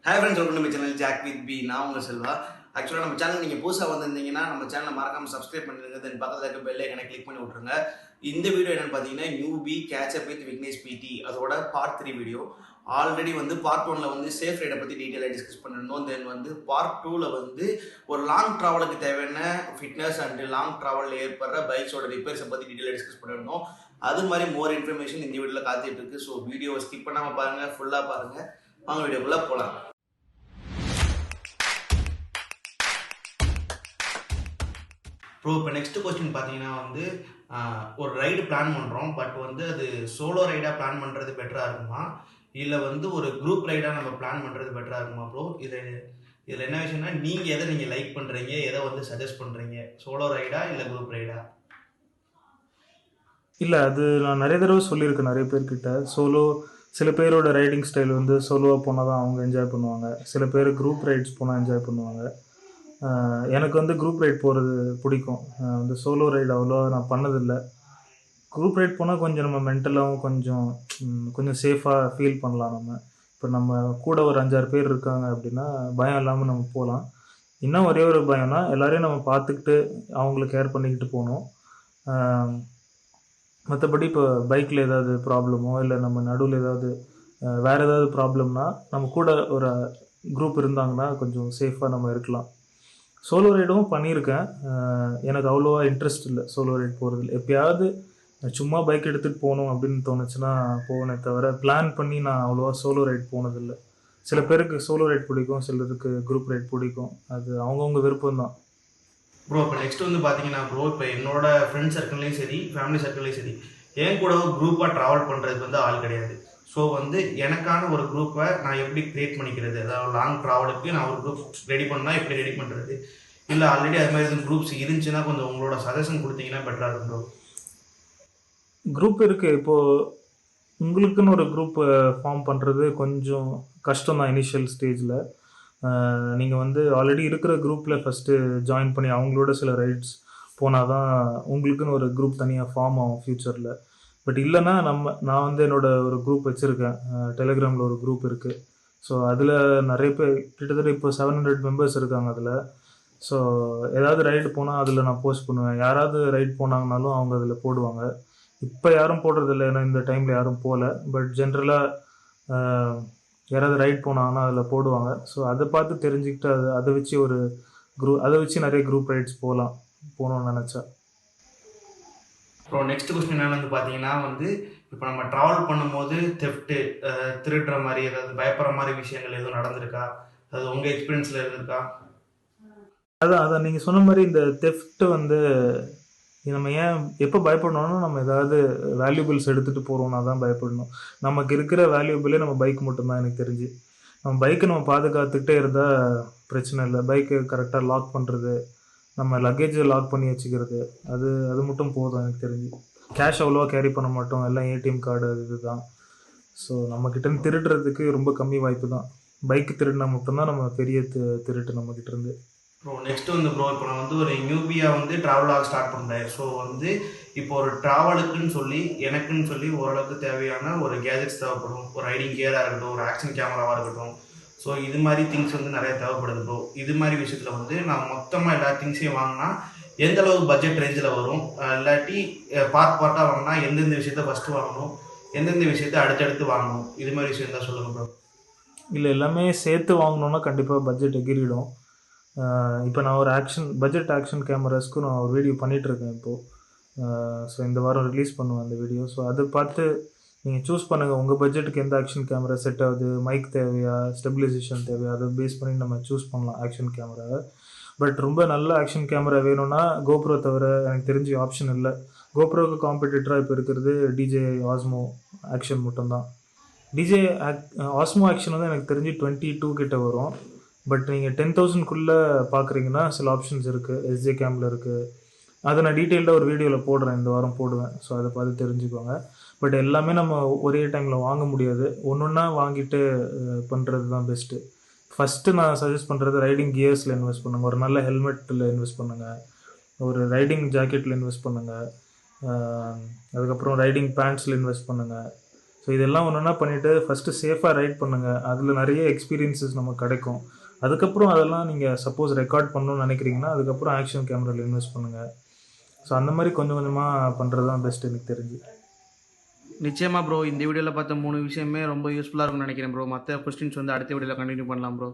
Hi friends, welcome to my channel jackwithbee. நான் உங்க செல்வா. ஆக்சுவலாக நம்ம சேனல் நீங்கள் புதுசாக வந்திருந்தீங்கன்னா நம்ம சேனலை மறக்காமல் சப்ஸ்கிரைப் பண்ணிடுங்க. தென் பக்கத்தில் இருக்க பெல் ஐக்கனை கிளிக் பண்ணி விட்ருங்க. இந்த வீடியோ என்னென்னு பார்த்தீங்கன்னா நியூபி கேட்சப் வித் விக்னேஷ் பிடி அதோட பார்ட் 3 வீடியோ. ஆல்ரெடி பார்ட் 1ல் சேஃப் ரைடை பற்றி டீட்டெயிலாக டிஸ்கஸ் பண்ணியிருந்தோம். தென் பார்ட் 2ல் ஒரு லாங் ட்ராவலுக்கு தேவையான ஃபிட்னஸ் அண்ட் லாங் ட்ராவலில் ஏற்படுற பைக்ஸோட ரிப்பேர்ஸை பற்றி டீட்டெயிலாக டிஸ்கஸ் பண்ணியிருந்தோம். அது மாதிரி மோர் இன்ஃபர்மேஷன் இந்த வீடியோவில் காத்துட்டு இருக்கு. ஸோ வீடியோவை ஸ்கிப் பண்ணாமல் பாருங்கள், ஃபுல்லாக பாருங்கள். வாங்க வீடியோக்குள்ளே போகலாம். இப்போ நெக்ஸ்ட் கொஸ்டின் பார்த்தீங்கன்னா ஒரு ரைடு பிளான் பண்ணுறோம். பட் அது சோலோ ரைடாக பிளான் பண்ணுறது பெட்டராக இருக்குமா, இல்லை ஒரு குரூப் ரைடாக நம்ம பிளான் பண்ணுறது பெட்டராக இருக்குமா ப்ரோ? இதில் என்ன விஷயம்னா நீங்கள் எதை லைக் பண்ணுறீங்க, எதை சஜஸ்ட் பண்ணுறீங்க, சோலோ ரைடா இல்லை குரூப் ரைடா? இல்லை, அது நான் நிறைய தடவை சொல்லியிருக்கேன் நிறைய பேர்கிட்ட. சில பேரோட ரைடிங் ஸ்டைல் சோலோவாக போனால் தான் அவங்க என்ஜாய் பண்ணுவாங்க. சில பேர் குரூப் ரைட்ஸ் போனால் என்ஜாய் பண்ணுவாங்க. எனக்கு குரூப் ரைட் போகிறது பிடிக்கும். சோலோ ரைடு அவ்வளோ நான் பண்ணதில்லை. குரூப் ரைட் போனால் கொஞ்சம் நம்ம மென்டலாகவும் கொஞ்சம் சேஃபாக ஃபீல் பண்ணலாம். இப்போ நம்ம கூட ஒரு 5-6 பேர் இருக்காங்க அப்படின்னா பயம் இல்லாமல் நம்ம போகலாம். இன்னும் ஒரே ஒரு பயம்னா எல்லோரையும் நம்ம பார்த்துக்கிட்டு அவங்கள கேர் பண்ணிக்கிட்டு போகணும். மற்றபடி இப்போ பைக்கில் ஏதாவது ப்ராப்ளமோ இல்லை நம்ம நடுவில் வேறு ஏதாவது ப்ராப்ளம்னா நம்ம கூட ஒரு குரூப் இருந்தாங்கன்னா கொஞ்சம் சேஃபாக நம்ம இருக்கலாம். சோலோ ரைடும் பண்ணியிருக்கேன். எனக்கு அவ்வளோவா இன்ட்ரெஸ்ட் இல்லை சோலோ ரைட் போகிறதுல. எப்பயாவது சும்மா பைக் எடுத்துகிட்டு போகணும் அப்படின்னு தோணுச்சுன்னா போனே தவிர பிளான் பண்ணி நான் அவ்வளோவா சோலோ ரைட் போனதில்லை. சில பேருக்கு சோலோ ரைட் பிடிக்கும், சிலருக்கு குரூப் ரைட் பிடிக்கும். அது அவங்கவுங்க விருப்பம் தான். ப்ரோ இப்போ நெக்ஸ்ட் பார்த்தீங்கன்னா ப்ரோ, இப்போ என்னோட ஃப்ரெண்ட் சர்க்கிள்லேயும் சரி ஃபேமிலி சர்க்கிள்லேயும் சரி என் கூட குரூப்பாக ட்ராவல் பண்ணுறதுக்கு ஆள் கிடையாது. ஸோ எனக்கான ஒரு குரூப்பை நான் எப்படி க்ரியேட் பண்ணிக்கிறது, அதாவது லாங் ட்ராவலுக்கு நான் ஒரு குரூப் ரெடி பண்ணால் எப்படி ரெடி பண்ணுறது, இல்லை ஆல்ரெடி அது மாதிரி குரூப்ஸ் இருந்துச்சுன்னா கொஞ்சம் உங்களோட சஜஷன் கொடுத்தீங்கன்னா பெட்டராக இருக்கும் ப்ரோ. குரூப் இருக்குது. இப்போது உங்களுக்குன்னு ஒரு குரூப் ஃபார்ம் பண்ணுறது கொஞ்சம் கஷ்டம் தான் இனிஷியல் ஸ்டேஜில். நீங்கள் ஆல்ரெடி இருக்கிற குரூப்பில் ஃபஸ்ட்டு ஜாயின் பண்ணி அவங்களோட சில ரைட்ஸ் போனால் தான் உங்களுக்குன்னு ஒரு குரூப் தனியாக ஃபார்ம் ஆகும் ஃப்யூச்சரில். பட் இல்லைன்னா நான் என்னோட ஒரு குரூப் வச்சுருக்கேன். டெலிகிராமில் ஒரு குரூப் இருக்குது. ஸோ அதில் நிறைய பேர் கிட்டத்தட்ட இப்போ 700 மெம்பர்ஸ் இருக்காங்க அதில். ஸோ ஏதாவது ரைடு போனால் அதில் நான் போஸ்ட் பண்ணுவேன். யாராவது ரைட் போனாங்கனாலும் அவங்க அதில் போடுவாங்க. இப்போ யாரும் போடுறதில்லை, ஏன்னா இந்த டைமில் யாரும் போகல. பட் ஜென்ரலாக யாராவது ரைட் போனாங்கன்னா அதில் போடுவாங்க. ஸோ அதை பார்த்து தெரிஞ்சுக்கிட்டு அதை வச்சு நிறைய குரூப் ரைட்ஸ் போகணும்னு நினச்சா. அப்புறம் நெக்ஸ்ட் கொஸ்டின் என்னன்னு பார்த்தீங்கன்னா இப்போ நம்ம ட்ராவல் பண்ணும்போது தெஃப்ட்டு திருடுற மாதிரி ஏதாவது பயப்படுற மாதிரி விஷயங்கள் எதுவும் நடந்திருக்கா? அது உங்கள் எக்ஸ்பீரியன்ஸில் இருந்திருக்கா? அதான் நீங்கள் சொன்ன மாதிரி இந்த தெஃப்ட் நம்ம ஏன் எப்போ பயப்படணும்னா நம்ம ஏதாவது வேல்யூபிள்ஸ் எடுத்துகிட்டு போகிறோம்னா தான் பயப்படணும். நமக்கு இருக்கிற வேல்யூபிளே நம்ம பைக் மட்டும்தான் எனக்கு தெரிஞ்சு. நம்ம பைக்கை நம்ம பாதுகாத்துக்கிட்டே இருந்தால் பிரச்சனை இல்லை. பைக்கை கரெக்டாக லாக் பண்ணுறது, நம்ம லக்கேஜை லாக் பண்ணி வச்சுக்கிறது, அது மட்டும் போதும் எனக்கு தெரிஞ்சு. கேஷ் அவ்வளோவா கேரி பண்ண மாட்டோம், எல்லாம் ஏடிஎம் கார்டு இதுதான். ஸோ நம்மக்கிட்டேருந்து திருடுறதுக்கு ரொம்ப கம்மி வாய்ப்பு தான். பைக்கு திருடினா மட்டும்தான் நம்ம பெரிய திருட்டு நம்மக்கிட்டேருந்து. ப்ரோ நெக்ஸ்ட் ப்ரோ இப்போ நான் ஒரு நியூபியாக ட்ராவலாக ஸ்டார்ட் பண்ணுறேன். ஸோ இப்போ ஒரு ட்ராவலுக்குன்னு சொல்லி எனக்குன்னு சொல்லி ஓரளவுக்கு தேவையான ஒரு கேஜெட்ஸ் தேவைப்படும். ஒரு ரைடிங் கியராக இருக்கட்டும், ஒரு ஆக்ஷன் கேமராவாக இருக்கட்டும். ஸோ இது மாதிரி திங்ஸ் நிறைய தேவைப்படுது ப்ரோ. இது மாதிரி விஷயத்தில் நான் மொத்தமாக எல்லா திங்ஸையும் வாங்கினா எந்த அளவுக்கு பட்ஜெட் ரேஞ்சில் வரும், இல்லாட்டி பார்ட்டாக வாங்கினா எந்தெந்த விஷயத்த ஃபஸ்ட்டு வாங்கணும், எந்தெந்த விஷயத்த அடுத்தடுத்து வாங்கணும், இது மாதிரி விஷயம் தான் சொல்லுங்கள் ப்ரோ. இல்லை, எல்லாமே சேர்த்து வாங்கணுன்னா கண்டிப்பாக பட்ஜெட் எகிரிடும். இப்போ நான் ஒரு பட்ஜெட் ஆக்ஷன் கேமராஸ்க்கு நான் ஒரு வீடியோ பண்ணிகிட்ருக்கேன் இப்போது. ஸோ இந்த வாரம் ரிலீஸ் பண்ணுவேன் அந்த வீடியோ. ஸோ அதை பார்த்து நீங்கள் சூஸ் பண்ணுங்கள் உங்கள் பட்ஜெட்டுக்கு எந்த ஆக்ஷன் கேமரா செட் ஆகுது, மைக் தேவையா, ஸ்டெபிலைசேஷன் தேவையா, அதை பேஸ் பண்ணி நம்ம சூஸ் பண்ணலாம் ஆக்ஷன் கேமராவை. பட் ரொம்ப நல்ல ஆக்ஷன் கேமரா வேணும்னா கோப்ரோ தவிர எனக்கு தெரிஞ்ச ஆப்ஷன் இல்லை. கோப்ரோவுக்கு காம்படிட்டராக இப்போ இருக்கிறது டிஜே ஆஸ்மோ ஆக்ஷன் மட்டும்தான். டிஜே ஆஸ்மோ ஆக்ஷன் எனக்கு தெரிஞ்சு 22 கிட்ட வரும். பட் நீங்கள் 10,000க்குள்ளே பார்க்குறீங்கன்னா சில ஆப்ஷன்ஸ் இருக்குது. எஸ்ஜே கேமில் இருக்குது. அதை நான் டீட்டெயில்டாக ஒரு வீடியோவில் போடுறேன், இந்த வாரம் போடுவேன். ஸோ அதை பார்த்து தெரிஞ்சுக்கோங்க. பட் எல்லாமே நம்ம ஒரே டைமில் வாங்க முடியாது. ஒன்றா வாங்கிட்டு பண்ணுறது தான் பெஸ்ட்டு. ஃபஸ்ட்டு நான் சஜஸ்ட் பண்ணுறது ரைடிங் கியர்ஸில் இன்வெஸ்ட் பண்ணுங்கள். ஒரு நல்ல ஹெல்மெட்டில் இன்வெஸ்ட் பண்ணுங்கள். ஒரு ரைடிங் ஜாக்கெட்டில் இன்வெஸ்ட் பண்ணுங்கள். அதுக்கப்புறம் ரைடிங் பேண்ட்ஸில் இன்வெஸ்ட் பண்ணுங்கள். ஸோ இதெல்லாம் ஒன்றா பண்ணிவிட்டு ஃபஸ்ட்டு சேஃபாக ரைட் பண்ணுங்கள். அதில் நிறைய எக்ஸ்பீரியன்ஸஸ் நமக்கு கிடைக்கும். அதுக்கப்புறம் அதெல்லாம் நீங்கள் சப்போஸ் ரெக்கார்ட் பண்ணணும்னு நினைக்கிறீங்கன்னா அதுக்கப்புறம் ஆக்ஷன் கேமராவில் இன்வெஸ்ட் பண்ணுங்கள். ஸோ அந்த மாதிரி கொஞ்சம் கொஞ்சமாக பண்ணுறது தான் பெஸ்ட் எனக்கு தெரிஞ்சு. நிச்சயமாக ப்ரோ, இந்த வீடியோவில் பார்த்த 3 விஷயமே ரொம்ப யூஸ்ஃபுல்லாக இருக்கும்னு நினைக்கிறேன் ப்ரோ. மற்ற கொஸ்டின்ஸ் வந்து அடுத்த வீடியோவில் கண்டினியூ பண்ணலாம் ப்ரோ.